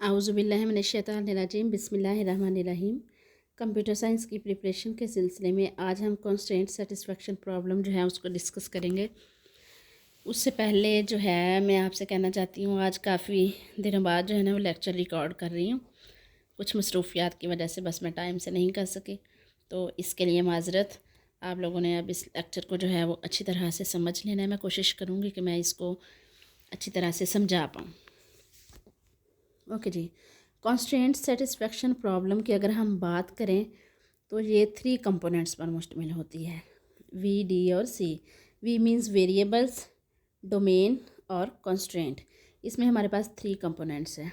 आऊज़ुबिल्लाहिमिनश्शैतानिर्रजीम बिस्मिल्लाहिर्रहमानिर्रहीम। Computer science की preparation के सिलसिले में आज हम कॉन्स्टेंट सेटिस्फेक्शन प्रॉब्लम जो है उसको डिस्कस करेंगे। उससे पहले जो है मैं आपसे कहना चाहती हूँ, आज काफ़ी दिनों बाद जो है ना वो लेक्चर रिकॉर्ड कर रही हूँ। कुछ मसरूफियात की वजह से बस मैं टाइम से नहीं कर सकी, तो इसके लिए माज़रत। आप लोगों ने अब इस लेक्चर को जो है वो अच्छी तरह से समझ लेना है। मैं कोशिश करूँगी कि मैं इसको अच्छी तरह से समझा पाऊँ। ओके जी। कॉन्स्टेंट सेटिस्फेक्शन प्रॉब्लम की अगर हम बात करें तो ये 3 कंपोनेंट्स पर मुश्तमिल होती है, वी, डी और सी। वी मींस वेरिएबल्स, डोमेन और कॉन्स्टेंट। इसमें हमारे पास 3 कंपोनेंट्स हैं,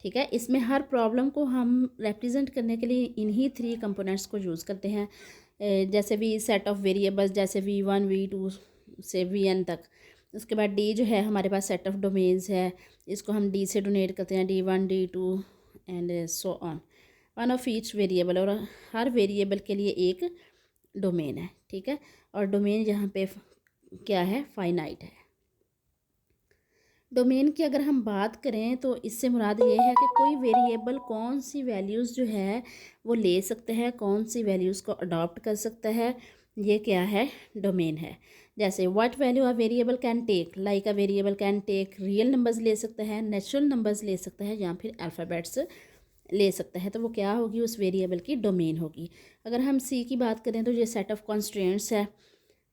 ठीक है। इसमें हर प्रॉब्लम को हम रिप्रेजेंट करने के लिए इन्हीं 3 कंपोनेंट्स को यूज़ करते हैं। जैसे वी सेट ऑफ वेरिएबल्स, जैसे V1 V2 से Vn तक। उसके बाद डी जो है हमारे पास सेट ऑफ डोमेन्स है, इसको हम डी से डोनेट करते हैं, D1 D2 and so on. One of each variable, और हर वेरिएबल के लिए एक डोमेन है, ठीक है। और डोमेन यहाँ पे क्या है, फाइनाइट है। डोमेन की अगर हम बात करें तो इससे मुराद ये है कि कोई वेरिएबल कौन सी वैल्यूज़ जो है वो ले सकता है, कौन सी वैल्यूज़ को अडॉप्ट कर सकता है, ये क्या है, डोमेन है। जैसे what value a variable can take, like a variable can take real numbers ले सकता है, नेचुरल नंबर्स ले सकता है, या फिर अल्फ़ाबेट्स ले सकता है, तो वो क्या होगी, उस वेरिएबल की डोमेन होगी। अगर हम सी की बात करें तो ये सेट ऑफ कॉन्स्टेंट्स है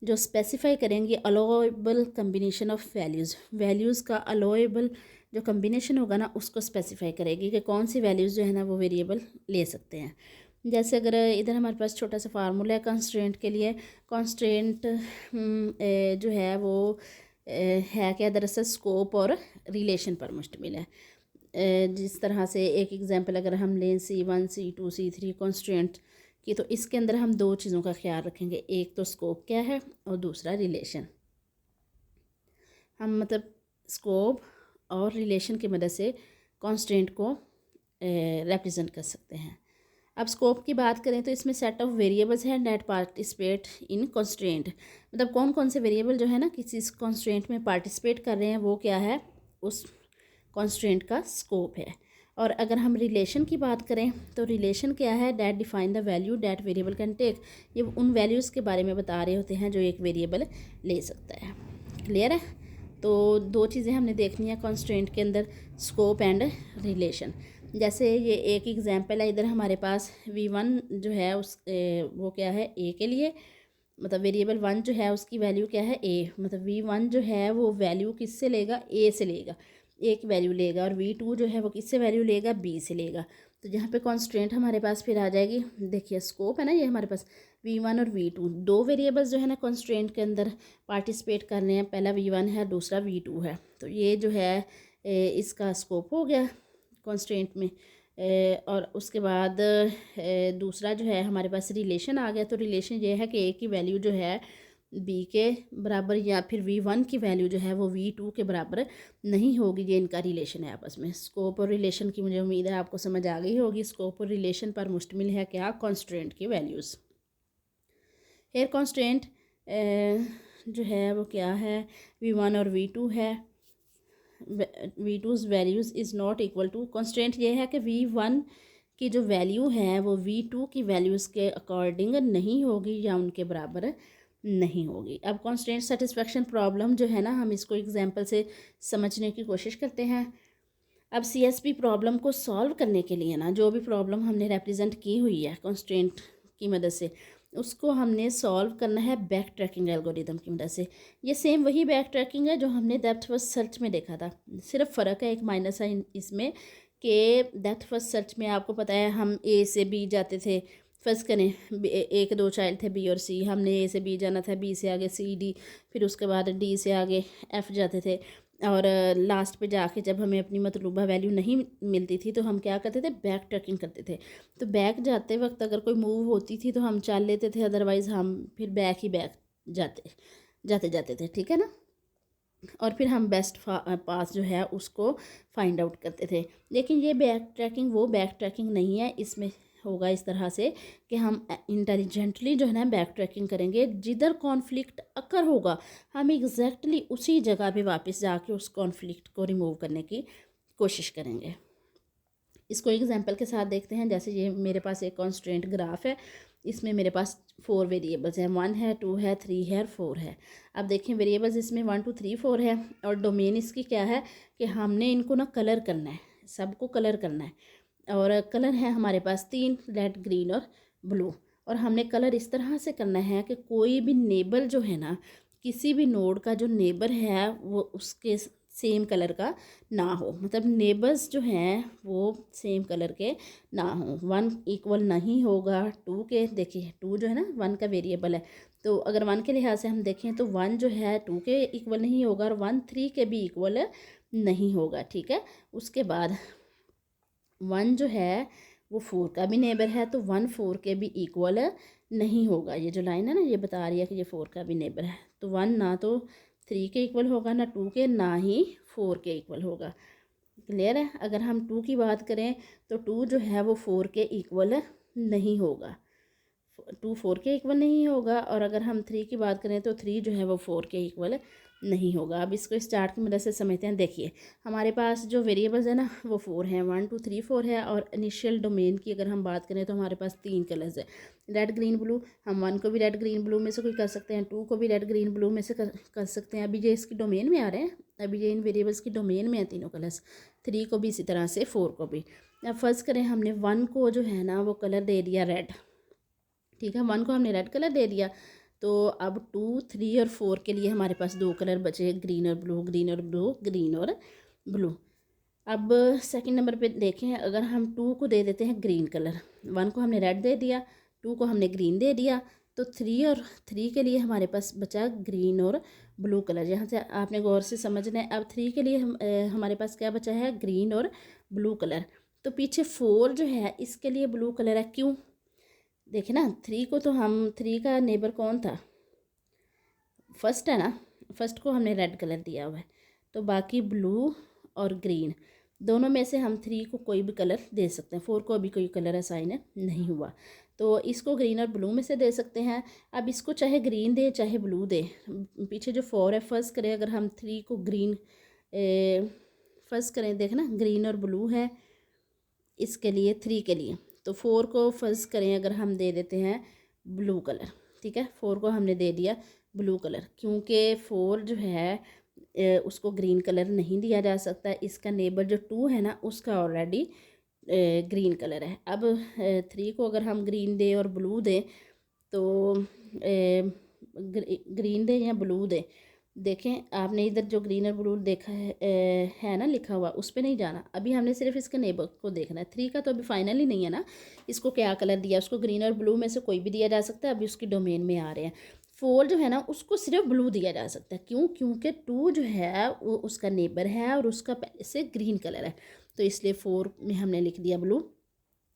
जो स्पेसिफाई करेंगे अलोएबल कम्बिनेशन ऑफ वैल्यूज़ का अलोएबल जो कम्बिनेशन होगा ना उसको स्पेसिफाई करेगी कि कौन सी वैल्यूज़ जो है ना वो वेरिएबल ले सकते हैं। जैसे अगर इधर हमारे पास छोटा सा फार्मूला है कंस्ट्रेंट के लिए। कंस्ट्रेंट जो है वो है क्या, दरअसल स्कोप और रिलेशन पर मुश्तमिल है। जिस तरह से एक एग्जांपल अगर हम लें C1 C2 C3 कंस्ट्रेंट की, तो इसके अंदर हम 2 चीज़ों का ख्याल रखेंगे, एक तो स्कोप क्या है और दूसरा रिलेशन। हम मतलब स्कोप और रिलेशन की मदद से कंस्ट्रेंट को रिप्रेजेंट कर सकते हैं। अब स्कोप की बात करें तो इसमें सेट ऑफ वेरिएबल्स हैं डेट पार्टिसिपेट इन कंस्ट्रेंट। मतलब कौन कौन से वेरिएबल जो है ना किसी कंस्ट्रेंट में पार्टिसिपेट कर रहे हैं, वो क्या है, उस कंस्ट्रेंट का स्कोप है। और अगर हम रिलेशन की बात करें तो रिलेशन क्या है, that define the value that variable can take. ये उन वैल्यूज़ के बारे में बता रहे होते हैं जो एक वेरिएबल ले सकता है। क्लियर है। तो 2 चीज़ें हमने देखनी है कंस्ट्रेंट के अंदर, स्कोप एंड रिलेशन। जैसे ये एक एग्जांपल है, इधर हमारे पास V1 जो है उस वो क्या है, ए के लिए, मतलब वेरिएबल 1 जो है उसकी वैल्यू क्या है, ए। मतलब V1 जो है वो वैल्यू किससे लेगा, ए से लेगा, ए की वैल्यू लेगा। और V2 जो है वो किससे वैल्यू लेगा, बी से लेगा। तो यहाँ पे कॉन्स्टेंट हमारे पास फिर आ जाएगी, देखिए स्कोप है ना, ये हमारे पास V1 और V2 2 वेरिएबल्स जो है ना कॉन्स्टेंट के अंदर पार्टिसिपेट कर रहे हैं। पहला V1 है, दूसरा V2 है। तो ये जो है इसका स्कोप हो गया कॉन्स्टेंट में। और उसके बाद दूसरा जो है हमारे पास रिलेशन आ गया। तो रिलेशन ये है कि ए की वैल्यू जो है बी के बराबर, या फिर V1 की वैल्यू जो है वो V2 के बराबर नहीं होगी। ये इनका रिलेशन है आपस में। स्कोप और रिलेशन की मुझे उम्मीद है आपको समझ आ गई होगी। स्कोप और रिलेशन पर मुश्तमिल है क्या, कॉन्स्टेंट की वैल्यूज़। हेयर कॉन्स्टेंट जो है वो क्या है, V1 और V2 है। V2's values is not equal to, constant ये है कि V1 की जो वैल्यू है वो V2 की वैल्यूज़ के अकॉर्डिंग नहीं होगी या उनके बराबर नहीं होगी। अब कॉन्स्टेंट सेटिस्फेक्शन प्रॉब्लम जो है ना, हम इसको एग्जांपल से समझने की कोशिश करते हैं। अब CSP प्रॉब्लम को सॉल्व करने के लिए ना, जो भी प्रॉब्लम हमने रिप्रेजेंट की हुई है कॉन्स्टेंट की मदद से, उसको हमने सॉल्व करना है बैक ट्रैकिंग एल्गोरिदम की मदद से। ये सेम वही बैक ट्रैकिंग है जो हमने डेप्थ फर्स्ट सर्च में देखा था। सिर्फ फ़र्क है, एक माइनस है इसमें कि डेप्थ फर्स्ट सर्च में आपको पता है हम A से B जाते थे। फर्ज करें 1 2 चाइल्ड थे B और C, हमने A से B जाना था, B से आगे C D, फिर उसके बाद D से आगे F जाते थे। और लास्ट पे जाके जब हमें अपनी मतलूबा वैल्यू नहीं मिलती थी तो हम क्या करते थे, बैक ट्रैकिंग करते थे। तो बैक जाते वक्त अगर कोई मूव होती थी तो हम चल लेते थे, अदरवाइज़ हम फिर बैक ही बैक जाते थे, ठीक है ना। और फिर हम बेस्ट पास जो है उसको फाइंड आउट करते थे। लेकिन ये बैक ट्रैकिंग वो बैक ट्रैकिंग नहीं है। इसमें होगा इस तरह से कि हम इंटेलिजेंटली जो है ना बैक ट्रैकिंग करेंगे। जिधर कॉन्फ्लिक्ट अकर होगा हम एग्जैक्टली उसी जगह पे वापस जाके उस कॉन्फ्लिक्ट को रिमूव करने की कोशिश करेंगे। इसको एग्जांपल के साथ देखते हैं। जैसे ये मेरे पास एक कॉन्स्ट्रेंट ग्राफ है, इसमें मेरे पास 4 वेरिएबल्स हैं, 1 है, 2 है, 3 है और 4 है। अब देखें वेरिएबल्स इसमें 1 2 3 4 है और डोमेन इसकी क्या है कि हमने इनको ना कलर करना है, सबको कलर करना है। और कलर है हमारे पास 3, रेड, ग्रीन और ब्लू। और हमने कलर इस तरह से करना है कि कोई भी नेबर जो है ना, किसी भी नोड का जो नेबर है वो उसके सेम कलर का ना हो, मतलब नेबर्स जो हैं वो सेम कलर के ना हो। 1 इक्वल नहीं होगा 2 के। देखिए 2 जो है ना 1 का वेरिएबल है, तो अगर 1 के लिहाज से हम देखें तो 1 जो है 2 के इक्वल नहीं होगा और 1 3 के भी इक्वल नहीं होगा। ठीक है, उसके बाद 1 जो है वो 4 का भी नेबर है, तो 1 4 के भी इक्वल नहीं होगा। ये जो लाइन है ना ये बता रही है कि ये 4 का भी नेबर है, तो 1 ना तो 3 के इक्वल होगा, ना 2 के, ना ही 4 के इक्वल होगा। क्लियर है। अगर हम 2 की बात करें तो 2 जो है वो 4 के इक्वल नहीं होगा, 2 4 के इक्वल नहीं होगा। और अगर हम 3 की बात करें तो 3 जो है वो 4 के इक्वल नहीं होगा। अब इसको इस चार्ट की मदद से समझते हैं। देखिए हमारे पास जो वेरिएबल्स है ना वो 4 हैं, 1 2 3 4 है। और इनिशियल डोमेन की अगर हम बात करें तो हमारे पास 3 कलर्स है, रेड ग्रीन ब्लू। हम 1 को भी रेड ग्रीन ब्लू में से कोई कर सकते हैं, 2 को भी रेड ग्रीन ब्लू में से कर सकते हैं। अभी ये इसकी डोमेन में आ रहे हैं, अभी ये इन वेरिएबल्स की डोमेन में है तीनों कलर्स, 3 को भी इसी तरह से 4 को भी। अब फर्ज करें हमने 1 को जो है ना वो कलर दे दिया रेड। ठीक है, 1 को हमने रेड कलर दे दिया, तो अब 2 3 और 4 के लिए हमारे पास 2 कलर बचे, ग्रीन और ब्लू, ग्रीन और ब्लू, ग्रीन और ब्लू। अब सेकंड नंबर पे देखें, अगर हम 2 को दे देते हैं ग्रीन कलर, 1 को हमने रेड दे दिया, 2 को हमने ग्रीन दे दिया, तो 3 और 3 के लिए हमारे पास बचा ग्रीन और ब्लू कलर। यहाँ से आपने गौर से समझना है। अब 3 के लिए हमारे पास क्या बचा है, ग्रीन और ब्लू कलर। तो पीछे 4 जो है इसके लिए ब्लू कलर है, क्यों? देखे ना 3 को तो हम 3 का नेबर कौन था, फर्स्ट है ना, फर्स्ट को हमने रेड कलर दिया हुआ है, तो बाकी ब्लू और ग्रीन दोनों में से हम 3 को कोई भी कलर दे सकते हैं। 4 को अभी कोई कलर असाइन नहीं हुआ, तो इसको ग्रीन और ब्लू में से दे सकते हैं। अब इसको चाहे ग्रीन दे चाहे ब्लू दे, पीछे जो 4 है फर्स्ट करें, अगर हम 3 को ग्रीन फर्स्ट करें, देखना ग्रीन और ब्लू है इसके लिए 3 के लिए, तो 4 को फर्स्ट करें अगर हम दे देते हैं ब्लू कलर। ठीक है, 4 को हमने दे दिया ब्लू कलर, क्योंकि 4 जो है उसको ग्रीन कलर नहीं दिया जा सकता। इसका नेबर जो 2 है ना उसका ऑलरेडी ग्रीन कलर है। अब 3 को अगर हम ग्रीन दें और ब्लू दें, तो ग्रीन दें या ब्लू दें, देखें आपने इधर जो ग्रीन और ब्लू देखा है ना लिखा हुआ, उस पर नहीं जाना। अभी हमने सिर्फ इसके नेबर को देखना है। 3 का तो अभी फाइनल ही नहीं है ना, इसको क्या कलर दिया, उसको ग्रीन और ब्लू में से कोई भी दिया जा सकता है, अभी उसकी डोमेन में आ रहे हैं। 4 जो है ना उसको सिर्फ ब्लू दिया जा सकता है, क्यों? क्योंकि 2 जो है वो उसका नेबर है और उसका पहले से ग्रीन कलर है, तो इसलिए 4 में हमने लिख दिया ब्लू।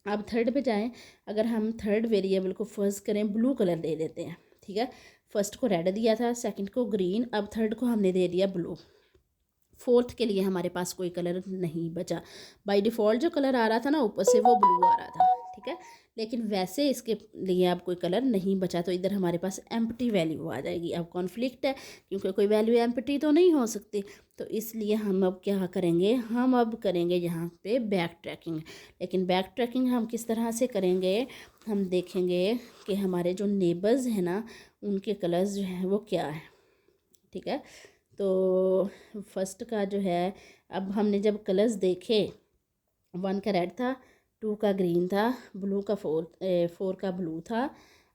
अब थर्ड पे जाएं, अगर हम थर्ड वेरिएबल को फर्स्ट करें ब्लू कलर दे देते हैं। ठीक है, फर्स्ट को रेड दिया था, सेकंड को ग्रीन, अब थर्ड को हमने दे दिया ब्लू। फोर्थ के लिए हमारे पास कोई कलर नहीं बचा। बाय डिफ़ॉल्ट जो कलर आ रहा था ना ऊपर से वो ब्लू आ रहा था। ठीक है, लेकिन वैसे इसके लिए अब कोई कलर नहीं बचा, तो इधर हमारे पास एम्प्टी वैल्यू आ जाएगी। अब कॉन्फ्लिक्ट है, क्योंकि कोई वैल्यू एम्प्टी तो नहीं हो सकती, तो इसलिए हम अब क्या करेंगे, हम अब करेंगे यहाँ पे बैक ट्रैकिंग। लेकिन बैक ट्रैकिंग हम किस तरह से करेंगे, हम देखेंगे कि हमारे जो नेबर्स हैं ना उनके कलर्स जो हैं वो क्या है। ठीक है, तो फर्स्ट का जो है, अब हमने जब कलर्स देखे, 1 का रेड था, 2 का ग्रीन था, ब्लू का 4 का ब्लू था,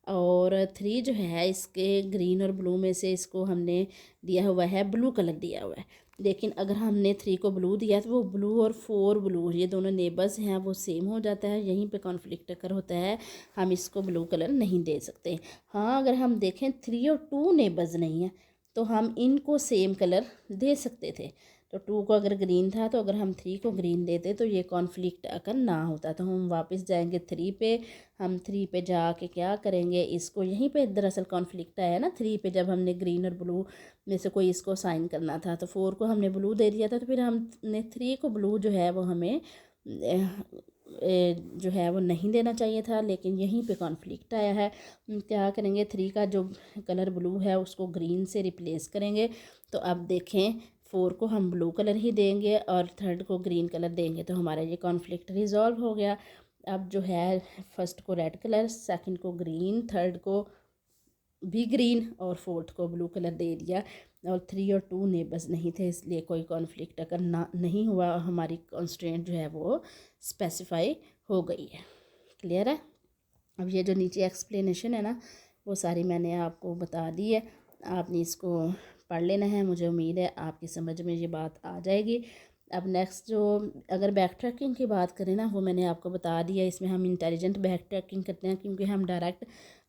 और 3 जो है इसके ग्रीन और ब्लू में से इसको हमने दिया हुआ है ब्लू कलर दिया हुआ है। लेकिन अगर हमने 3 को ब्लू दिया तो वो ब्लू और 4 ब्लू ये दोनों नेबर्स हैं वो सेम हो जाता है, यहीं पे कॉन्फ्लिक्ट अकर होता है, हम इसको ब्लू कलर नहीं दे सकते। हाँ, अगर हम देखें 3 और 2 नेबर्स नहीं हैं तो हम इनको सेम कलर दे सकते थे। तो 2 को अगर ग्रीन था तो अगर हम 3 को ग्रीन देते तो ये कॉन्फ्लिक्ट अगर ना होता। तो हम वापस जाएंगे 3 पे, हम 3 पे जाके क्या करेंगे, इसको यहीं पे दरअसल कॉन्फ्लिक्ट आया ना 3 पे, जब हमने ग्रीन और ब्लू में से कोई इसको साइन करना था, तो 4 को हमने ब्लू दे दिया था, तो फिर हमने 3 को ब्लू जो है वो हमें जो है वो नहीं देना चाहिए था, लेकिन यहीं पे कॉन्फ्लिक्ट आया है। क्या करेंगे, 3 का जो कलर ब्लू है उसको ग्रीन से रिप्लेस करेंगे। तो अब देखें 4 को हम ब्लू कलर ही देंगे और थर्ड को ग्रीन कलर देंगे, तो हमारा ये कॉन्फ्लिक्ट रिजॉल्व हो गया। अब जो है फर्स्ट को रेड कलर, सेकंड को ग्रीन, थर्ड को भी ग्रीन और फोर्थ को ब्लू कलर दे दिया। और 3 और 2 नेबर्स नहीं थे, इसलिए कोई कॉन्फ्लिक्ट अगर ना नहीं हुआ, हमारी कंस्ट्रेंट जो है वो स्पेसिफाई हो गई है। क्लियर है। अब ये जो नीचे एक्सप्लेनेशन है ना, वो सारी मैंने आपको बता दी है, आपने इसको पढ़ लेना है। मुझे उम्मीद है आपकी समझ में ये बात आ जाएगी। अब नेक्स्ट जो अगर बैक ट्रैकिंग की बात करें ना, वो मैंने आपको बता दिया। इसमें हम इंटेलिजेंट बैक ट्रैकिंग करते हैं, क्योंकि हम डायरेक्ट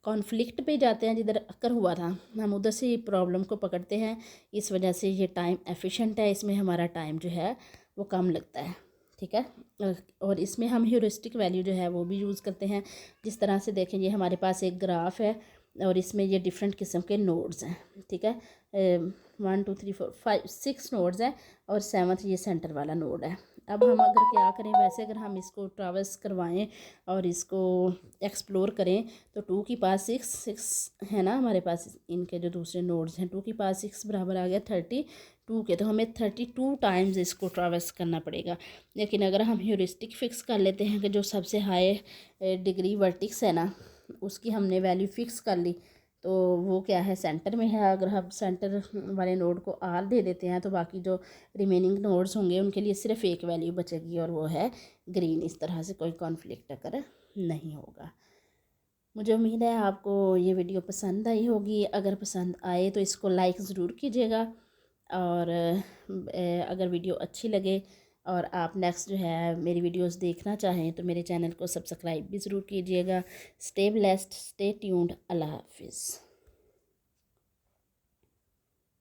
कॉन्फ्लिक्ट पे जाते हैं, जिधर अकर हुआ था हम उधर से प्रॉब्लम को पकड़ते हैं। इस वजह से ये टाइम एफिशिएंट है, इसमें हमारा टाइम जो है वो कम लगता है। ठीक है। और इसमें हम ह्यूरिस्टिक वैल्यू जो है वो भी यूज़ करते हैं। जिस तरह से देखें, ये हमारे पास एक ग्राफ है और इसमें ये डिफरेंट किस्म के नोड्स हैं। ठीक है। 1 2 3 4 5 6 नोड्स हैं और 7th ये सेंटर वाला नोड है। अब हम अगर क्या करें, वैसे अगर हम इसको ट्रैवर्स करवाएं और इसको एक्सप्लोर करें, तो 2 की पास 6 है ना हमारे पास, इनके जो दूसरे नोड्स हैं, 2 की पास 6 बराबर आ गया 32 के, तो हमें 32 टाइम्स इसको ट्रैवर्स करना पड़ेगा। लेकिन अगर हम ह्यूरिस्टिक फिक्स कर लेते हैं कि जो सबसे हाई डिग्री वर्टिक्स है ना, उसकी हमने वैल्यू फिक्स कर ली, तो वो क्या है, सेंटर में है। अगर हम सेंटर वाले नोड को आर दे देते हैं, तो बाकी जो रिमेनिंग नोड्स होंगे उनके लिए सिर्फ एक वैल्यू बचेगी और वो है ग्रीन। इस तरह से कोई कॉन्फ्लिक्ट अगर नहीं होगा। मुझे उम्मीद है आपको ये वीडियो पसंद आई होगी। अगर पसंद आए तो इसको लाइक ज़रूर कीजिएगा, और अगर वीडियो अच्छी लगे और आप नेक्स्ट जो है मेरी वीडियोस देखना चाहें, तो मेरे चैनल को सब्सक्राइब भी ज़रूर कीजिएगा। Stay blessed, stay tuned. अल्लाह हाफिज़।